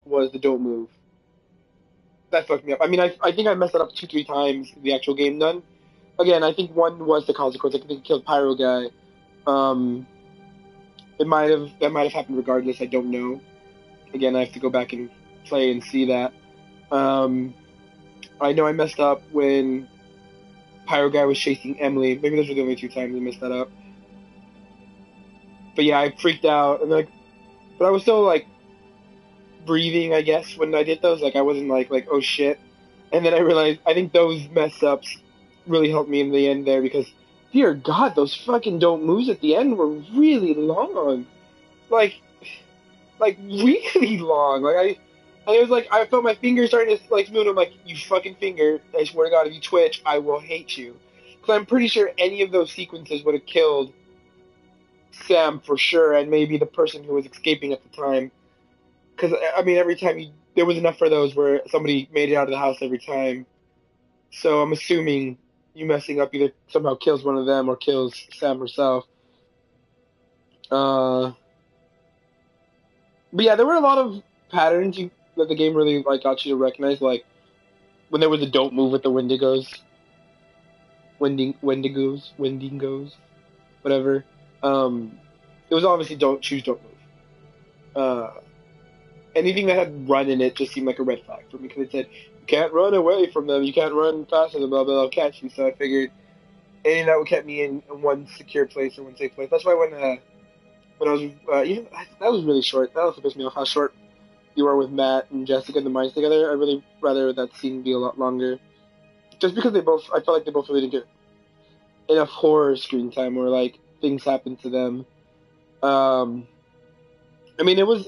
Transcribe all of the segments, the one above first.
was the don't move. That fucked me up. I mean, I think I messed it up two, three times in the actual game done. Again, I think one was the consequence. I think I killed Pyro guy. Um, that might have happened regardless. I don't know. Again, I have to go back and play and see that. Um, I know I messed up when Pyro guy was chasing Emily. Maybe those were the only two times I messed that up. But yeah, I freaked out and like, but I was still like breathing, I guess, when I did those. Like I wasn't like oh shit. And then I realized I think those mess ups really helped me in the end there because, dear God, those fucking don't moves at the end were really long. Like really long. I was like, I felt my fingers starting to like move. And I'm like, you fucking finger! I swear to God, if you twitch, I will hate you. Because I'm pretty sure any of those sequences would have killed Sam for sure, and maybe the person who was escaping at the time. Because I mean, every time there was enough for those where somebody made it out of the house every time. So I'm assuming you messing up either somehow kills one of them or kills Sam herself. But yeah, there were a lot of patterns that the game really like got you to recognize, like when there was a don't move with the Wendigos, whatever. It was obviously don't move. Uh, Anything that had run in it just seemed like a red flag for me because it said you can't run away from them, you can't run faster than blah blah, they'll catch you. So I figured anything that would keep me in one secure place or one safe place. That's why when I was even that was really short. That also pissed me off how short you are with Matt and Jessica and the mines together. I really rather that scene be a lot longer. Just because I felt like they both really didn't get enough horror screen time where like things happen to them. Um, I mean, it was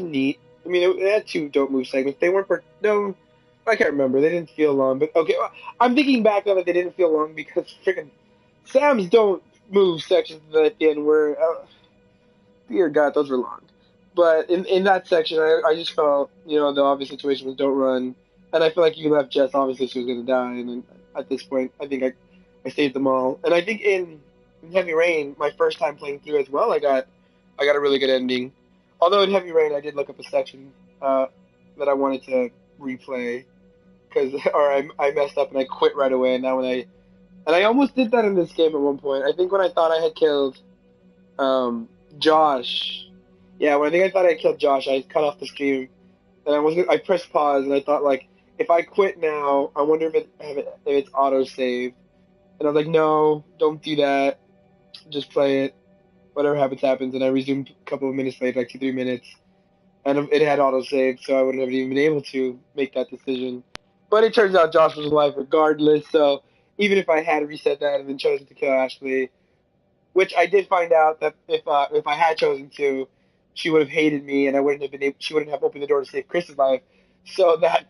neat. I mean, it had two dope move segments. They weren't no, I can't remember. They didn't feel long, but okay. I'm thinking back on it. They didn't feel long because freaking Sam's don't move sections at the end were, dear God, those were long. But in that section, I just felt, the obvious situation was don't run. And I feel like you left Jess, obviously she was going to die. And then at this point, I think I saved them all. And I think in Heavy Rain, my first time playing through as well, I got a really good ending. Although in Heavy Rain, I did look up a section that I wanted to replay. Or I messed up and I quit right away. And now and I almost did that in this game at one point. I think when I thought I had killed um, Josh. Yeah, when I think I thought I killed Josh, I cut off the stream, and I pressed pause, and I thought like, if I quit now, I wonder if it's auto save. And I was like, no, don't do that. Just play it. Whatever happens, happens. And I resumed a couple of minutes later, like 2, 3 minutes, and it had auto save, so I wouldn't have even been able to make that decision. But it turns out Josh was alive regardless. So even if I had reset that and then chosen to kill Ashley, which I did find out that if I had chosen to, she would have hated me, and I wouldn't have been able. She wouldn't have opened the door to save Chris's life. So that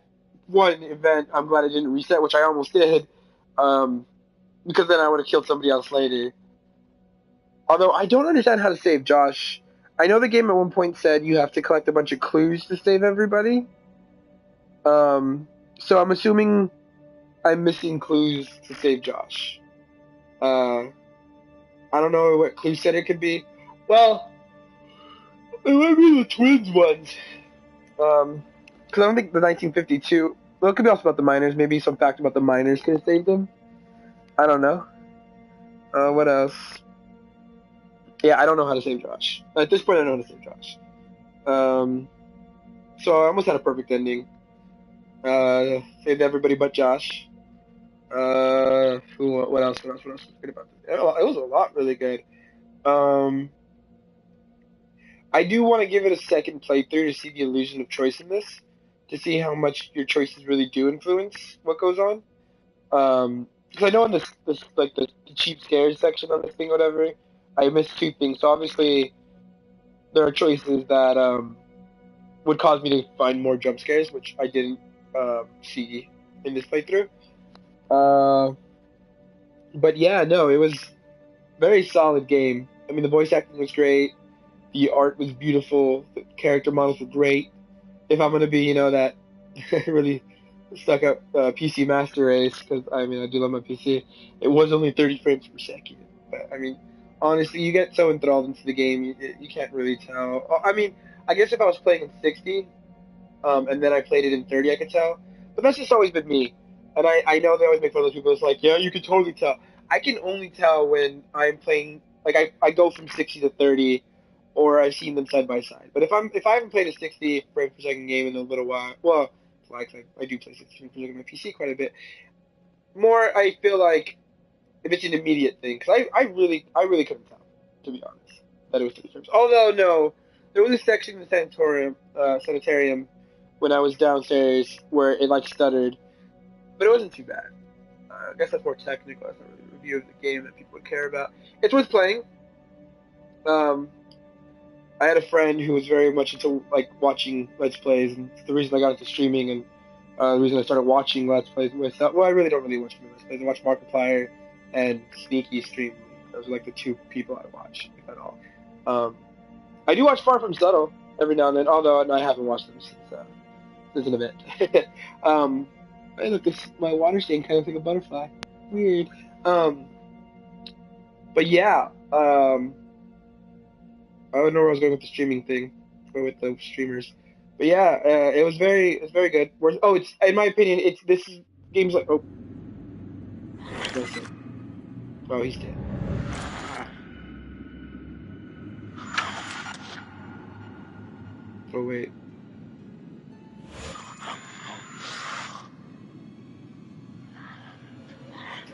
one event, I'm glad I didn't reset, which I almost did, um, because then I would have killed somebody else later. Although I don't understand how to save Josh. I know the game at one point said you have to collect a bunch of clues to save everybody. So I'm assuming I'm missing clues to save Josh. Uh, I don't know what clue set it could be. Well, it might be the twins ones. Because I don't think the 1952. Well, it could be also about the miners. Maybe some fact about the miners could have saved them. I don't know. What else? Yeah, I don't know how to save Josh. At this point, I know how to save Josh. So I almost had a perfect ending. Saved everybody but Josh. What else? What else was good about this? It was a lot really good. Um, I do want to give it a second playthrough to see the illusion of choice in this, to see how much your choices really do influence what goes on. Because I know in this like the cheap scares section on this thing, whatever, I missed two things. So obviously there are choices that would cause me to find more jump scares, which I didn't see in this playthrough. Uh, but yeah, no, it was very solid game. I mean, the voice acting was great. The art was beautiful. The character models were great. If I'm gonna be, that really stuck up PC master race, because I mean I do love my PC. It was only 30 frames per second, but I mean honestly, you get so enthralled into the game, you can't really tell. I mean, I guess if I was playing in 60, and then I played it in 30, I could tell. But that's just always been me. And I know they always make fun of those people. It's like, yeah, you can totally tell. I can only tell when I'm playing, like I go from 60 to 30, or I've seen them side by side. But if I haven't played a 60 frame per second game in a little while, well, it's like I do play 60 frames per second on my PC quite a bit. More, I feel like if it's an immediate thing, because I really couldn't tell, to be honest, that it was 30 frames. Although no, there was a section in the sanitarium when I was downstairs where it like stuttered, but it wasn't too bad. I guess that's more technical. That's not really a review of the game that people would care about. It's worth playing. Um, I had a friend who was very much into like watching Let's Plays, and it's the reason I got into streaming, and the reason I started watching Let's Plays with. Well, I really don't really watch Let's Plays. I watch Markiplier and Sneaky stream. Those are like the two people I watch, if at all. Um, I do watch Far From Subtle every now and then, although I haven't watched them since an event. um, hey, look, this my water stain kind of like a butterfly. Weird. Um, but yeah. I don't know where I was going with the streaming thing, or with the streamers. But yeah, it was very good. Oh, it's in my opinion, it's this is games like oh he's dead. Oh wait.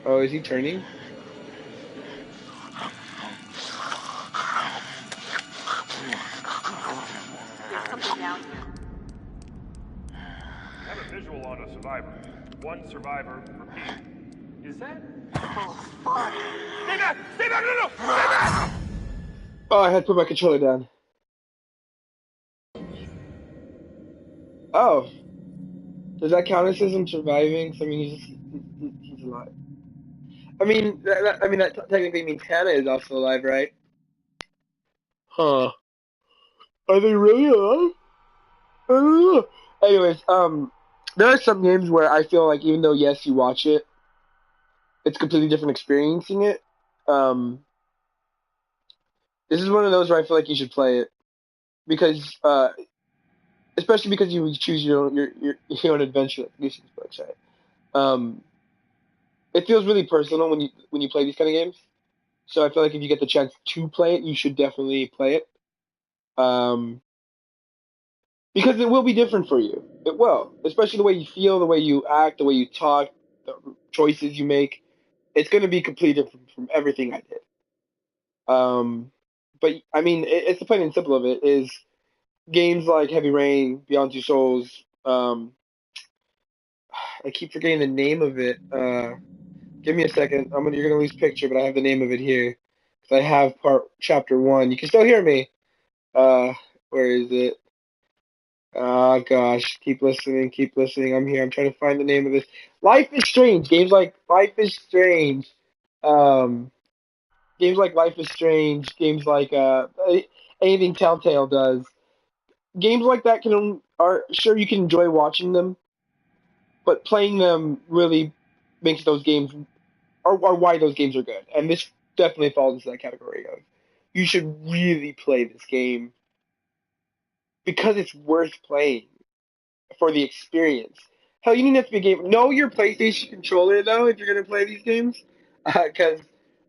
Oh, is he turning? There's something down here. I have a visual on a survivor. One survivor, repeat. Is that? Oh, fuck. Stay back! Stay back! No! Stay back! Oh, I had to put my controller down. Oh, does that count as him surviving? 'Cause, I mean, he's alive. I mean, that technically means Hannah is also alive, right? Huh? Are they really alive? I don't know. Anyways, there are some games where I feel like even though yes, you watch it, it's a completely different experiencing it. Um, this is one of those where I feel like you should play it because, especially because you choose your own adventure, like Lucy's books, right? Um, it feels really personal when you play these kind of games. So I feel like if you get the chance to play it, you should definitely play it. Um, because it will be different for you. It will, especially the way you feel, the way you act, the way you talk, the choices you make. It's going to be completely different from everything I did. But I mean, it's the plain and simple of it is games like Heavy Rain, Beyond Two Souls. I keep forgetting the name of it. Give me a second. You're gonna lose picture, but I have the name of it here because I have chapter one. You can still hear me. Uh, where is it? Oh gosh, keep listening, keep listening. I'm here. I'm trying to find the name of this. Life is Strange. Games like Life is Strange. Um, games like Life is Strange. Games like anything Telltale does. Games like that are sure you can enjoy watching them, but playing them really makes those games or why those games are good. And this definitely falls into that category of you should really play this game because it's worth playing for the experience. Hell, you need to have to be a game. Know your PlayStation controller though if you're gonna play these games, because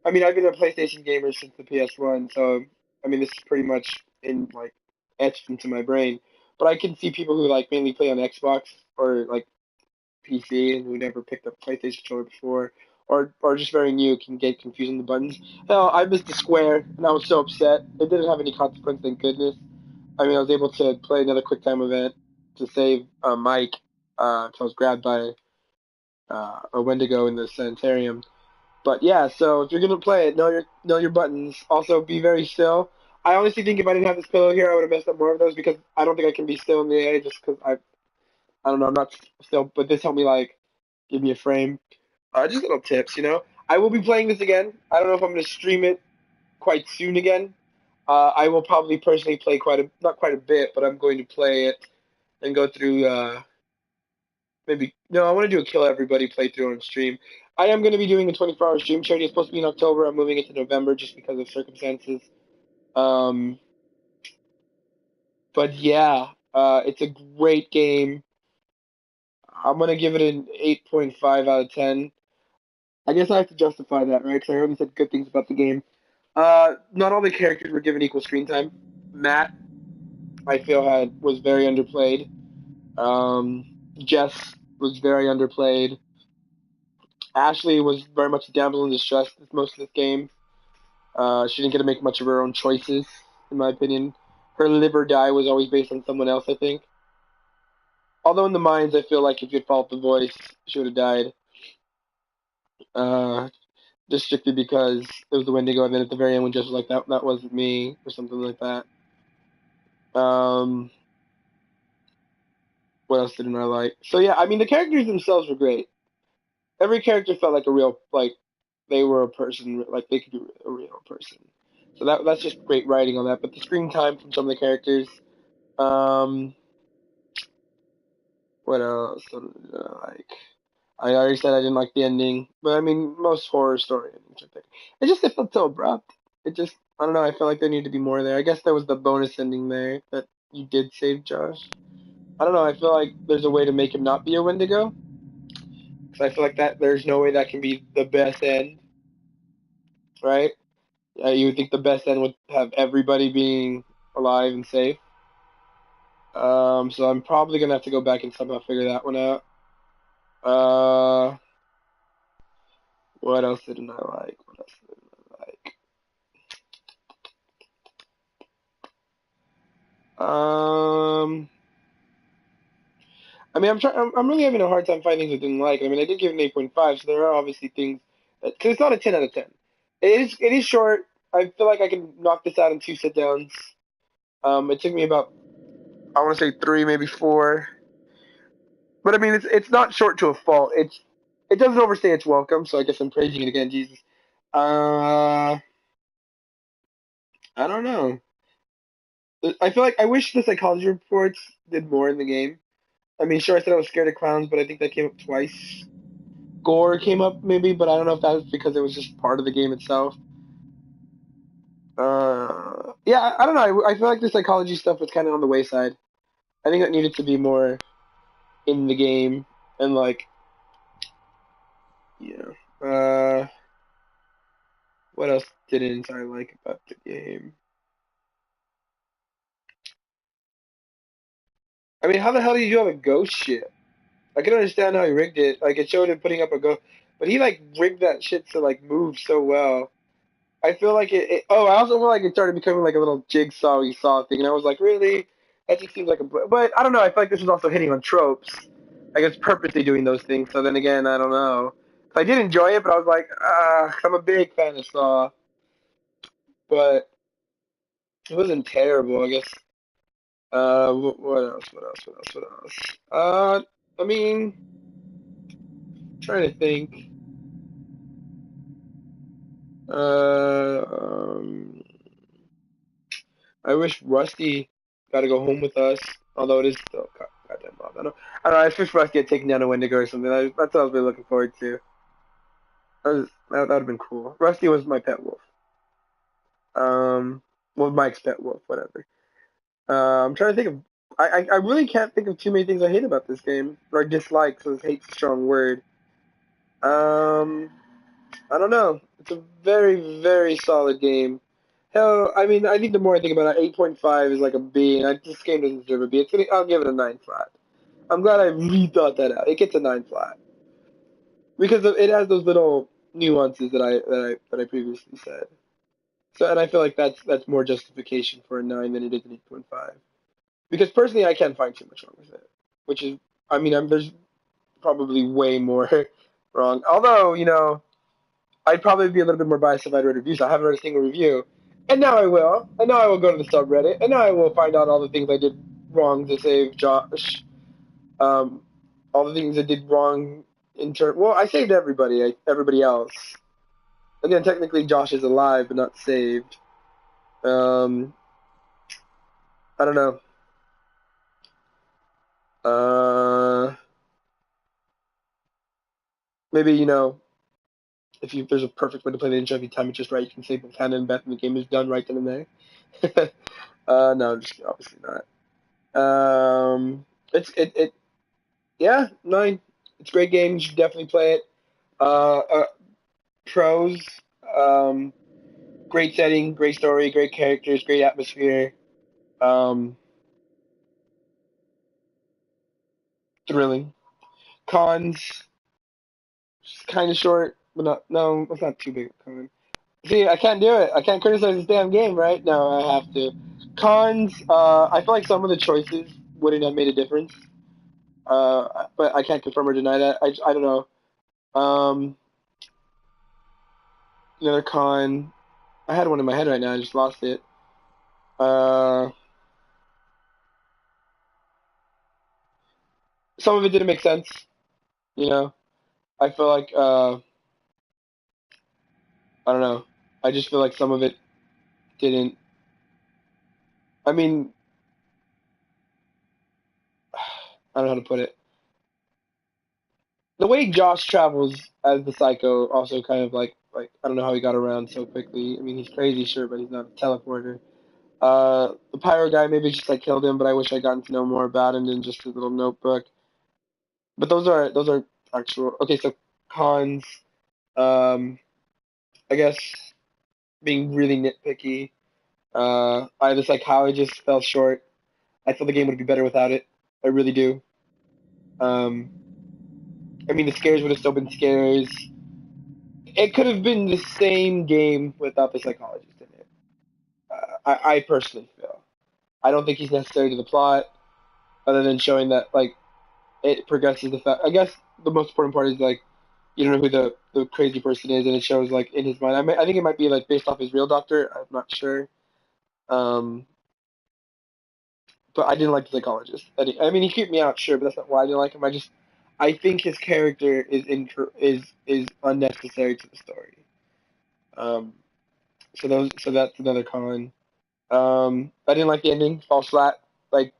I mean I've been a PlayStation gamer since the PS1, so I mean this is pretty much in like etched into my brain. But I can see people who like mainly play on Xbox or like PC and who never picked up a PlayStation controller before, or just very new can get confused on the buttons. Hell, I missed a square and I was so upset. It didn't have any consequence, thank goodness. I mean, I was able to play another QuickTime event to save Mike, because I was grabbed by a Wendigo in the sanitarium. But yeah, so if you're gonna play it, know your buttons. Also, be very still. I honestly think if I didn't have this pillow here, I would have messed up more of those because I don't think I can be still in the AI just because I don't know, I'm not still. But this helped me like give me a frame. Just little tips, you know. I will be playing this again. I don't know if I'm gonna stream it quite soon again. I will probably personally play not quite a bit, but I'm going to play it and go through. Maybe no, I want to do a kill everybody playthrough on stream. I am going to be doing a 24-hour stream charity. It's supposed to be in October. I'm moving it to November just because of circumstances. Um, but yeah, It's a great game. I'm gonna give it an 8.5 out of 10. I guess I have to justify that, right? Because I already said good things about the game. Not all the characters were given equal screen time. Matt, I feel was very underplayed. Um, Jess was very underplayed. Ashley was very much a damsel in distress most of this game. She didn't get to make much of her own choices, in my opinion. Her live or die was always based on someone else, I think. Although in the mines, I feel like if you'd followed the voice, she would have died. Uh, just strictly because it was the Wendigo, and then at the very end, when Jess was like, that wasn't me, or something like that. Um, what else didn't I like? So yeah, I mean, the characters themselves were great. Every character felt like a real, like, they were a person, like they could be a real person. So that's just great writing on that. But the screen time from some of the characters, um, what else did I like? I already said I didn't like the ending, but I mean most horror story endings are pick. It felt so abrupt. It just I don't know. I felt like there needed to be more there. I guess there was the bonus ending there that you did save Josh. I don't know. I feel like there's a way to make him not be a Wendigo. Because I feel like that there's no way that can be the best end, right? You would think the best end would have everybody being alive and safe. So I'm probably gonna have to go back and somehow figure that one out. Uh, what else didn't I like? What else didn't I like? I mean, I'm really having a hard time finding things I didn't like. I mean, I did give it an 8.5, so there are obviously things because it's not a 10 out of 10. It is short. I feel like I can knock this out in two sit downs. It took me about I want to say three, maybe four. But I mean, it's not short to a fault. It doesn't overstay its welcome. So I guess I'm praising it again, Jesus. Uh, I don't know. I feel like I wish the psychology reports did more in the game. I mean, sure, I said I was scared of clowns, but I think that came up twice. Gore came up maybe, but I don't know if that was because it was just part of the game itself. Yeah, I don't know. I feel like the psychology stuff was kind of on the wayside. I think that needed to be more in the game and like, yeah. What else didn't I like about the game? I mean, how the hell do you have a ghost ship? I can understand how he rigged it. Like it showed him putting up a ghost, but he like rigged that shit to like move so well. I feel like oh, I also feel like it started becoming like a little jigsaw-y saw thing, and I was like, really? That just seems like a. But I don't know. I feel like this was also hitting on tropes. I guess purposely doing those things. So then again, I don't know. I did enjoy it, but I was like, I'm a big fan of Saw, but it wasn't terrible. I guess. What else? What else? What else? What else? I mean, trying to think. Uh, um, I wish Rusty got to go home with us, although it is still goddamn Bob. I don't know. I wish Rusty had taken down a Wendigo or something. That's what I was really looking forward to. That would have been cool. Rusty was my pet wolf. Well, Mike's pet wolf, whatever. I'm trying to think of. I really can't think of too many things I hate about this game or dislike, so hate's a strong word. Um, I don't know. It's a very, very solid game. Hell, I mean, I think the more I think about it, 8.5 is like a B, and this game doesn't deserve a B. I'll give it a 9 flat. I'm glad I rethought that out. It gets a 9 flat because it has those little nuances that I previously said. So, and I feel like that's more justification for a 9 than it is an 8.5. Because personally, I can't find too much wrong with it. Which is, I mean, there's probably way more wrong. Although, I'd probably be a little bit more biased if I'd read reviews. I haven't read a single review. And now I will. And now I will go to the subreddit. And now I will find out all the things I did wrong to save Josh. Um, all the things I did wrong in turn. Well, I saved everybody else. Again, technically Josh is alive but not saved. Um, I don't know. Uh, maybe, if there's a perfect way to play the intro, if you time it just right, you can save both Hannah and Beth and the game is done right then and there. No, just obviously not. It yeah, 9. It's a great game. You should definitely play it. Pros, um, great setting, great story, great characters, great atmosphere. Um, thrilling. Cons, kind of short, but not. No, it's not too big a con. See, I can't do it. I can't criticize this damn game, right? No, I have to. Cons, I feel like some of the choices wouldn't have made a difference. But I can't confirm or deny that. I don't know. Um, another con. I had one in my head right now. I just lost it. Uh, some of it didn't make sense. You know, I feel like I don't know. I just feel like some of it didn't. I mean, I don't know how to put it. The way Josh travels as the Psycho also kind of like I don't know how he got around so quickly. I mean, he's crazy, sure, but he's not a teleporter. The pyro guy maybe just like killed him, but I wish I'd gotten to know more about him than just his little notebook. But those are actual. Okay, so cons. Um, I guess being really nitpicky. The psychologist fell short. I thought the game would be better without it. I really do. Um, I mean, the scares would have still been scares. It could have been the same game without the psychologist in it. I personally feel. I don't think he's necessary to the plot, other than showing that like it progresses the fact. I guess the most important part is like you don't know who the crazy person is, and it shows like in his mind. I think it might be like based off his real doctor. I'm not sure. Um, but I didn't like the psychologist. I mean, he creeped me out, sure, but that's not why I didn't like him. I think his character is unnecessary to the story. Um, so that's another con. I didn't like the ending. Fall flat. Like,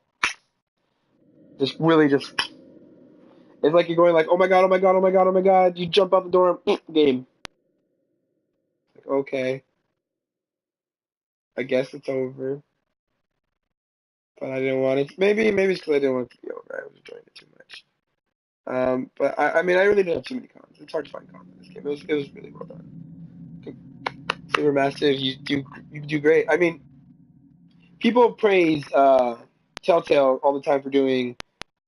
just really just. It's like you're going like, oh my god, oh my god, oh my god, oh my god. You jump out the door, game. Like, okay, I guess it's over. But I didn't want it. Maybe it's because I didn't want it to be over. I was enjoying it too much. But I mean, I really didn't have too many cons. It's hard to find cons in this game. It was really well done. Supermassive, you do great. I mean, people praise Telltale all the time for doing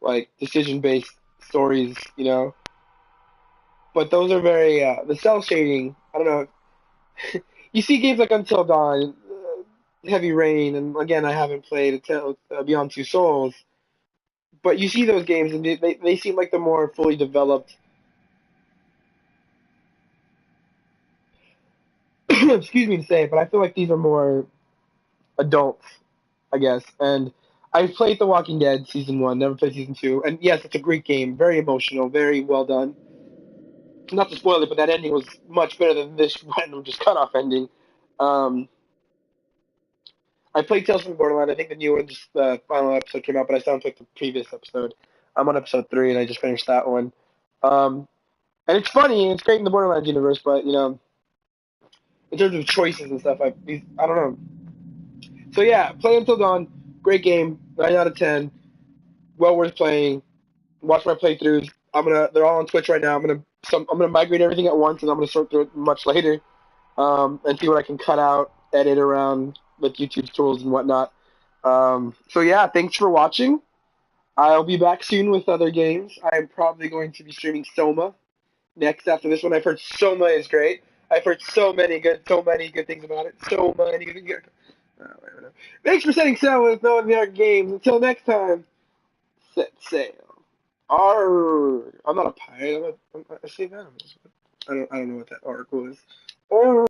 like decision based stories, but those are very the cell shading. I don't know. You see games like Until Dawn, Heavy Rain, and again, I haven't played Beyond Two Souls, but you see those games and they seem like the more fully developed. Excuse me to say it, but I feel like these are more adults, I guess. And I played The Walking Dead season one, never played season two, and yes, it's a great game, very emotional, very well done. Not to spoil it, but that ending was much better than this random just cut off ending. Um, I played Tales from the Borderland. I think the new one, just the final episode came out, but I still haven't played the previous episode. I'm on episode 3, and I just finished that one. Um, and it's funny, and it's great in the Borderlands universe, but in terms of choices and stuff, I don't know. So yeah, play Until Dawn, great game, 9 out of 10, well worth playing. Watch my playthroughs. They're all on Twitch right now. I'm gonna migrate everything at once, and I'm gonna sort through it much later, and see what I can cut out, edit around with YouTube tools and whatnot. So yeah, thanks for watching. I'll be back soon with other games. I'm probably going to be streaming Soma next after this one. I've heard Soma is great. I've heard so many good things about it. So many good things. Whatever. Thanks for setting sail with No American Games. Until next time, set sail. Arr! I'm not a pirate. I'm a sea animals. I don't know what that article is. Arr!